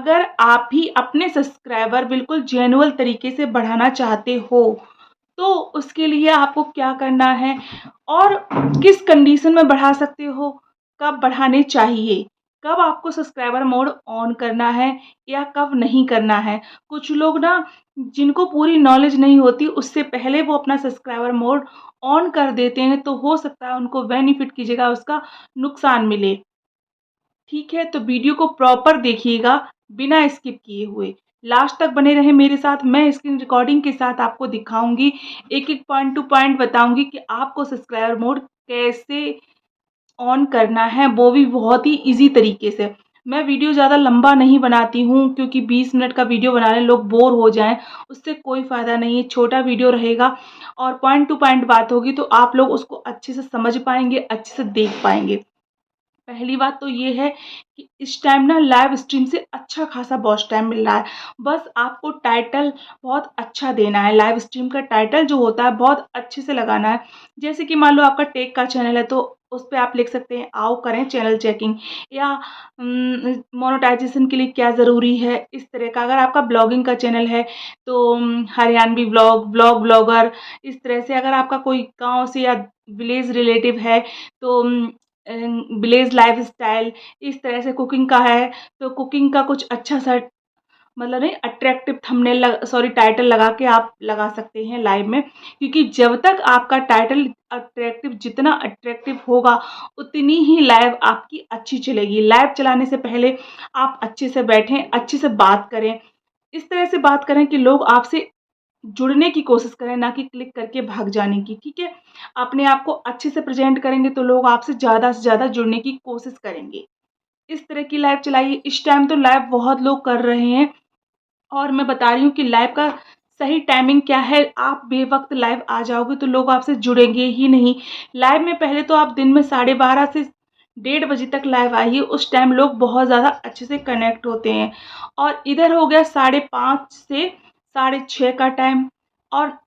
अगर आप भी अपने सब्सक्राइबर बिल्कुल जेन्युइन तरीके से बढ़ाना चाहते हो, तो उसके लिए आपको क्या करना है और किस कंडीशन में बढ़ा सकते हो, कब बढ़ाने चाहिए, कब आपको सब्सक्राइबर मोड ऑन करना है या कब नहीं करना है। कुछ लोग ना जिनको पूरी नॉलेज नहीं होती उससे पहले वो अपना सब्सक्राइबर मोड ऑन कर देते हैं, तो हो सकता है उनको बेनिफिट की जगह उसका नुकसान मिले। ठीक है, तो वीडियो को प्रॉपर देखिएगा बिना स्किप किए हुए। लास्ट तक बने रहें मेरे साथ, मैं स्क्रीन रिकॉर्डिंग के साथ आपको दिखाऊँगी, एक-एक पॉइंट टू पॉइंट बताऊँगी कि आपको सब्सक्राइबर मोड कैसे ऑन करना है, वो भी बहुत ही ईज़ी तरीके से। मैं वीडियो ज़्यादा लंबा नहीं बनाती हूँ क्योंकि 20 मिनट का वीडियो बनाने लोग बोर हो जाएँ, उससे कोई फ़ायदा नहीं है। छोटा वीडियो रहेगा और पॉइंट टू पॉइंट बात होगी तो आप लोग उसको अच्छे से समझ पाएँगे, अच्छे से देख पाएँगे। पहली बात तो ये है कि इस टाइम ना लाइव स्ट्रीम से अच्छा खासा वॉच टाइम मिल रहा है। बस आपको टाइटल बहुत अच्छा देना है, लाइव स्ट्रीम का टाइटल जो होता है बहुत अच्छे से लगाना है। जैसे कि मान लो आपका टेक का चैनल है तो उस पे आप लिख सकते हैं आओ करें चैनल चेकिंग या मोनेटाइजेशन के लिए क्या ज़रूरी है, इस तरह का। अगर आपका ब्लॉगिंग का चैनल है तो हरियाणवी व्लॉग, ब्लॉगर, इस तरह से। अगर आपका कोई गाँव से या विलेज रिलेटिव है तो विलेज लाइफ़स्टाइल, इस तरह से। कुकिंग का है तो कुकिंग का कुछ अच्छा-सा मतलब नहीं अट्रैक्टिव थंबनेल टाइटल लगा के आप लगा सकते हैं लाइव में, क्योंकि जब तक आपका टाइटल जितना अट्रैक्टिव होगा उतनी ही लाइव आपकी अच्छी चलेगी। लाइव चलाने से पहले आप अच्छे से बैठें, अच्छे से बात करें, इस तरह से बात करें कि लोग आपसे जुड़ने की कोशिश करें, ना कि क्लिक करके भाग जाने की, ठीक है? अपने आप को अच्छे से प्रेज़ेंट करेंगे तो लोग आपसे ज़्यादा से ज़्यादा जुड़ने की कोशिश करेंगे। इस तरह की लाइव चलाइए। इस टाइम तो लाइव बहुत लोग कर रहे हैं और मैं बता रही हूँ कि लाइव का सही टाइमिंग क्या है। आप बेवक़्त लाइव आ जाओगे तो लोग आपसे जुड़ेंगे ही नहीं। लाइव में पहले तो आप दिन में 12:30 से 1:30 बजे तक लाइव आइए, उस टाइम लोग बहुत ज़्यादा अच्छे से कनेक्ट होते हैं। और इधर हो गया 5:30 से 6:30 का टाइम और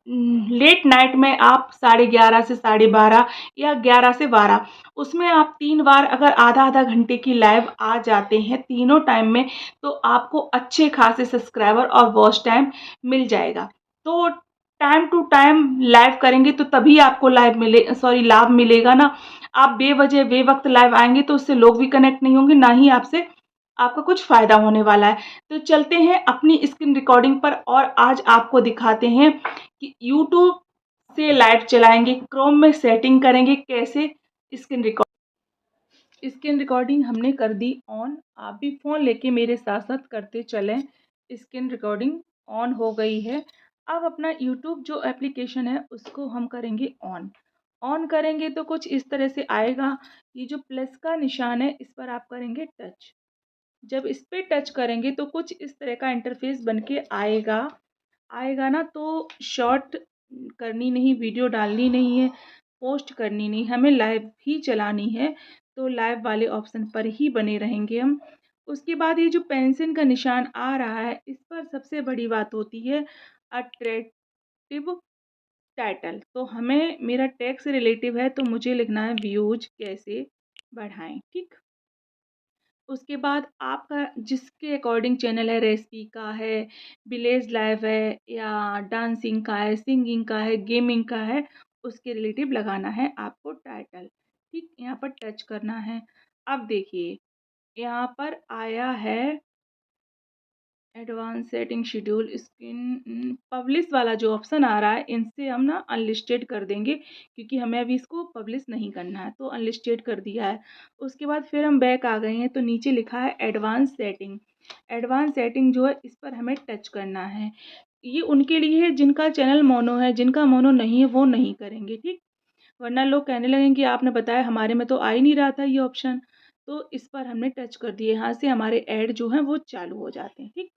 लेट नाइट में आप 11:30 से 12:30 या 11 से 12, उसमें आप 3 बार अगर आधा-आधा घंटे की लाइव आ जाते हैं तीनों टाइम में, तो आपको अच्छे खासे सब्सक्राइबर और वॉच टाइम मिल जाएगा। तो टाइम टू टाइम लाइव करेंगे तो तभी आपको लाभ मिलेगा ना। आप बेवजह बेवक़्त लाइव आएँगे तो उससे लोग भी कनेक्ट नहीं होंगे, ना ही आपका कुछ फ़ायदा होने वाला है। तो चलते हैं अपनी स्क्रीन रिकॉर्डिंग पर और आज आपको दिखाते हैं कि यूट्यूब से लाइव चलाएँगे, क्रोम में सेटिंग करेंगे कैसे। स्क्रीन रिकॉर्डिंग हमने कर दी ऑन। आप भी फ़ोन लेके मेरे साथ-साथ करते चलें। स्क्रीन रिकॉर्डिंग ऑन हो गई है। अब अपना यूट्यूब जो एप्लीकेशन है उसको हम करेंगे ऑन। ऑन करेंगे तो कुछ इस तरह से आएगा। ये जो प्लस का निशान है इस पर आप करेंगे टच। जब इस पे टच करेंगे तो कुछ इस तरह का इंटरफ़ेस बन के आएगा। आएगा ना तो शॉर्ट करनी नहीं, वीडियो डालनी नहीं है, पोस्ट करनी नहीं, हमें लाइव ही चलानी है, तो लाइव वाले ऑप्शन पर ही बने रहेंगे हम। उसके बाद ये जो पेंसिल का निशान आ रहा है, इस पर सबसे बड़ी बात होती है अट्रैक्टिव टाइटल। तो हमें मेरा टैग से रिलेटिव है तो मुझे लिखना है व्यूज़ कैसे बढ़ाएँ, ठीक? उसके बाद आपका जिसके अकॉर्डिंग चैनल है, रेसिपी का है, विलेज लाइफ है या डांसिंग का है, सिंगिंग का है, गेमिंग का है, उसके रिलेटिव लगाना है आपको टाइटल। ठीक, यहाँ पर टच करना है। अब देखिए, यहाँ पर आया है advance setting schedule screen publish वाला जो ऑप्शन आ रहा है, इनसे हम ना अनलिस्टेड कर देंगे क्योंकि हमें अभी इसको पब्लिश नहीं करना है, तो अनलिस्टेड कर दिया है। उसके बाद फिर हम बैक आ गए हैं तो नीचे लिखा है एडवांस सेटिंग। एडवांस सेटिंग जो है इस पर हमें टच करना है। ये उनके लिए है जिनका चैनल मोनो है, जिनका मोनो नहीं है वो नहीं करेंगे, ठीक? वरना लोग कहने लगेंगे कि आपने बताया हमारे में तो आ ही नहीं रहा था ये ऑप्शन। तो इस पर हमने टच कर दिए, यहाँ से हमारे ऐड जो हैं वो चालू हो जाते हैं, ठीक?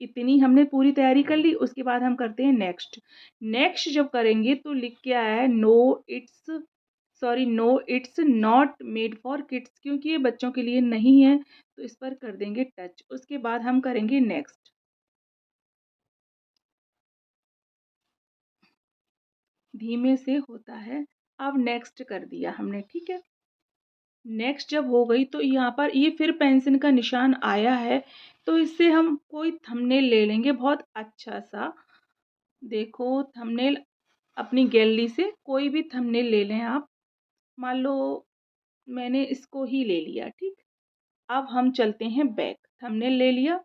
इतनी हमने पूरी तैयारी कर ली। उसके बाद हम करते हैं नेक्स्ट। नेक्स्ट जब करेंगे तो लिख के आया है no it's not made for kids, क्योंकि ये बच्चों के लिए नहीं है, तो इस पर कर देंगे टच। उसके बाद हम करेंगे नेक्स्ट। धीमे से होता है। अब नेक्स्ट कर दिया हमने, ठीक है। नेक्स्ट जब हो गई तो यहाँ पर ये फिर पेंसिल का निशान आया है तो इससे हम कोई थंबनेल ले लेंगे बहुत अच्छा-सा। देखो थंबनेल अपनी गैलरी से कोई भी थंबनेल ले लें आप। मान लो मैंने इसको ही ले लिया, ठीक। अब हम चलते हैं बैक, थंबनेल ले लिया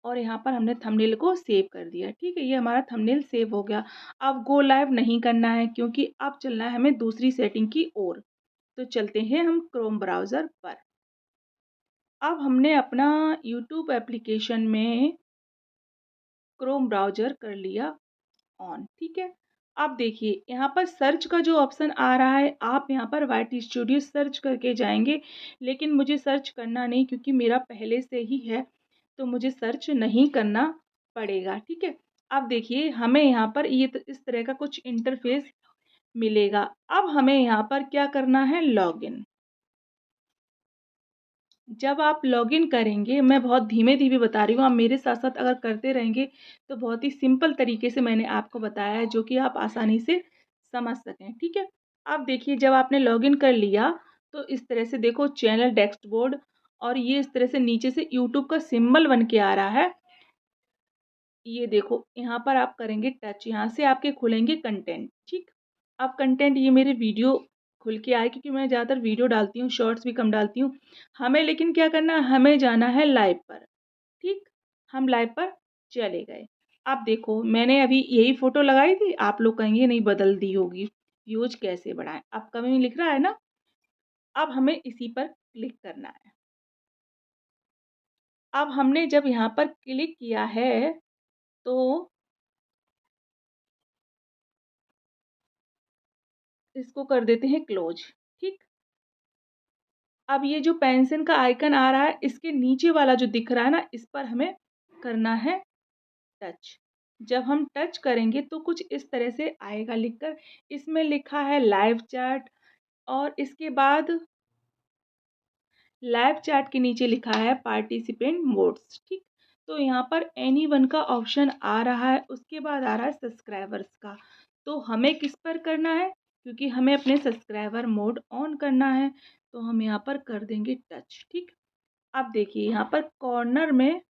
और यहाँ पर हमने थंबनेल को सेव कर दिया, ठीक है। ये हमारा थंबनेल सेव हो गया। अब गो लाइव नहीं करना है क्योंकि अब चलना है हमें दूसरी सेटिंग की ओर। तो चलते हैं हम क्रोम ब्राउज़र पर। अब हमने अपना यूट्यूब एप्लीकेशन में क्रोम ब्राउज़र कर लिया ऑन, ठीक है। अब देखिए यहाँ पर सर्च का जो ऑप्शन आ रहा है, आप यहाँ पर वाइट स्टूडियो सर्च करके जाएँगे, लेकिन मुझे सर्च करना नहीं क्योंकि मेरा पहले से ही है, तो मुझे सर्च नहीं करना पड़ेगा, ठीक है। अब देखिए हमें यहाँ पर ये इस तरह का कुछ इंटरफ़ेस मिलेगा। अब हमें यहाँ पर क्या करना है, लॉगिन। जब आप लॉगिन करेंगे, मैं बहुत धीमे-धीमे बता रही हूँ, आप मेरे साथ-साथ अगर करते रहेंगे, तो बहुत ही सिंपल तरीके से मैंने आपको बताया है, जो कि आप आसानी से समझ सकें, ठीक है? अब देखिए जब आपने लॉगिन कर लिया, तो इस तरह से देखो चैनल डैशबोर्ड और ये इस तरह से नीचे से यूट्यूब का सिंबल बन के आ रहा है। ये देखो, यहाँ पर आप करेंगे टच, यहाँ से आपके खुलेंगे कंटेंट, ठीक? अब कंटेंट ये मेरे वीडियो खुल के आए क्योंकि मैं ज़्यादातर वीडियो डालती हूँ, शॉर्ट्स भी कम डालती हूँ। हमें लेकिन क्या करना है, हमें जाना है लाइव पर, ठीक? हम लाइव पर चले गए। अब देखो मैंने अभी यही फ़ोटो लगाई थी, आप लोग कहेंगे नहीं बदल दी होगी, व्यूज़ कैसे बढ़ाएँ? अपकमिंग लिख रहा है ना, अब हमें इसी पर क्लिक करना है। अब हमने जब यहाँ पर क्लिक किया है, तो इसको कर देते हैं क्लोज़, ठीक? अब ये जो पेंसिल का आइकन आ रहा है, इसके नीचे वाला जो दिख रहा है ना, इस पर हमें करना है टच। जब हम टच करेंगे तो कुछ इस तरह से आएगा लिखकर, इसमें लिखा है लाइव चैट और इसके बाद लाइव चैट के नीचे लिखा है पार्टिसिपेंट मोड्स, ठीक। तो यहाँ पर एनीवन का ऑप्शन आ रहा है, उसके बाद आ रहा है सब्सक्राइबर्स का। तो हमें किस पर करना है, क्योंकि हमें अपने सब्सक्राइबर मोड ऑन करना है, तो हम यहाँ पर कर देंगे टच, ठीक। अब देखिए यहाँ पर कॉर्नर में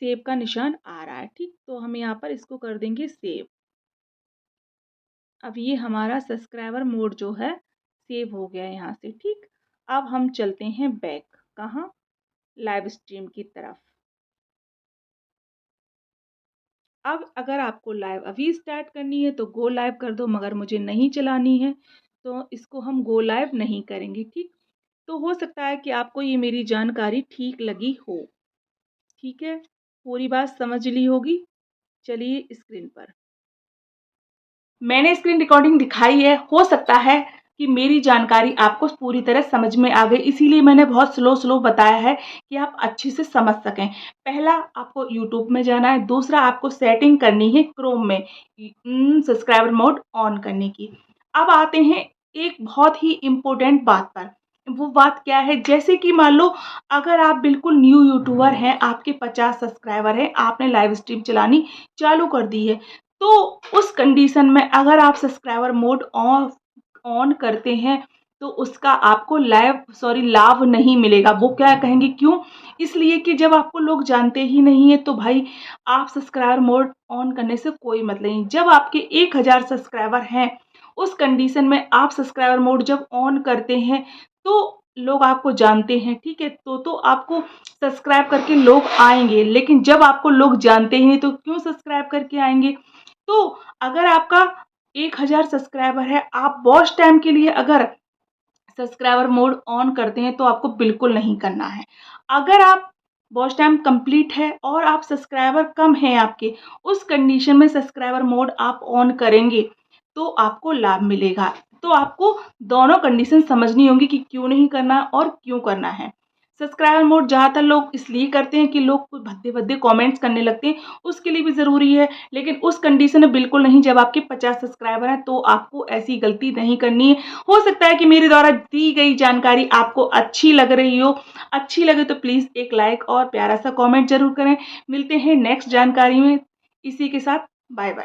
सेव का निशान आ रहा है, ठीक। तो हम यहाँ पर इसको कर देंगे सेव। अब ये हमारा सब्सक्राइबर मोड जो है सेव हो गया है यहाँ से, ठीक। अब हम चलते हैं बैक, कहाँ, लाइव स्ट्रीम की तरफ। अब अगर आपको लाइव अभी स्टार्ट करनी है तो गो लाइव कर दो, मगर मुझे नहीं चलानी है तो इसको हम गो लाइव नहीं करेंगे, ठीक। तो हो सकता है कि आपको ये मेरी जानकारी ठीक लगी हो, ठीक है, पूरी बात समझ ली होगी। चलिए स्क्रीन पर मैंने स्क्रीन रिकॉर्डिंग दिखाई है, हो सकता है कि मेरी जानकारी आपको पूरी तरह समझ में आ गई, इसीलिए मैंने बहुत स्लो बताया है कि आप अच्छे से समझ सकें। पहला आपको यूट्यूब में जाना है, दूसरा आपको सेटिंग करनी है क्रोम में सब्सक्राइबर मोड ऑन करने की। अब आते हैं एक बहुत ही इम्पोर्टेंट बात पर, वो बात क्या है, जैसे कि मान लो अगर आप बिल्कुल न्यू यूट्यूबर हैं, आपके 50 सब्सक्राइबर हैं, आपने लाइव स्ट्रीम चलानी चालू कर दी है, तो उस कंडीशन में अगर आप सब्सक्राइबर मोड ऑन करते हैं तो उसका आपको लाभ नहीं मिलेगा। वो क्या कहेंगे क्यों? इसलिए कि जब आपको लोग जानते ही नहीं है तो भाई आप सब्सक्राइबर मोड ऑन करने से कोई मतलब नहीं। जब आपके 1000 सब्सक्राइबर हैं, उस कंडीशन में आप सब्सक्राइबर मोड जब ऑन करते हैं तो लोग आपको जानते हैं, ठीक है? तो आपको सब्सक्राइब करके लोग आएँगे, लेकिन जब आपको लोग जानते ही नहीं तो क्यों सब्सक्राइब करके आएँगे? तो अगर आपका 1000 सब्सक्राइबर है, आप वॉच टाइम के लिए अगर सब्सक्राइबर मोड ऑन करते हैं तो आपको बिल्कुल नहीं करना है। अगर आप वॉच टाइम कंप्लीट है और आप सब्सक्राइबर कम हैं आपके, उस कंडीशन में सब्सक्राइबर मोड आप ऑन करेंगे तो आपको लाभ मिलेगा। तो आपको दोनों कंडीशन समझनी होगी कि क्यों नहीं करना और क्यों करना है। सब्सक्राइबर मोड ज़्यादातर लोग इसलिए करते हैं कि लोग कुछ भद्दे-भद्दे कमेंट्स करने लगते हैं, उसके लिए भी ज़रूरी है, लेकिन उस कंडीशन में बिल्कुल नहीं। जब आपके 50 सब्सक्राइबर हैं तो आपको ऐसी गलती नहीं करनी है। हो सकता है कि मेरे द्वारा दी गई जानकारी आपको अच्छी लग रही हो, अच्छी लगे तो प्लीज़ एक लाइक और प्यारा सा कमेंट ज़रूर करें। मिलते हैं नेक्स्ट जानकारी में, इसी के साथ बाय बाय।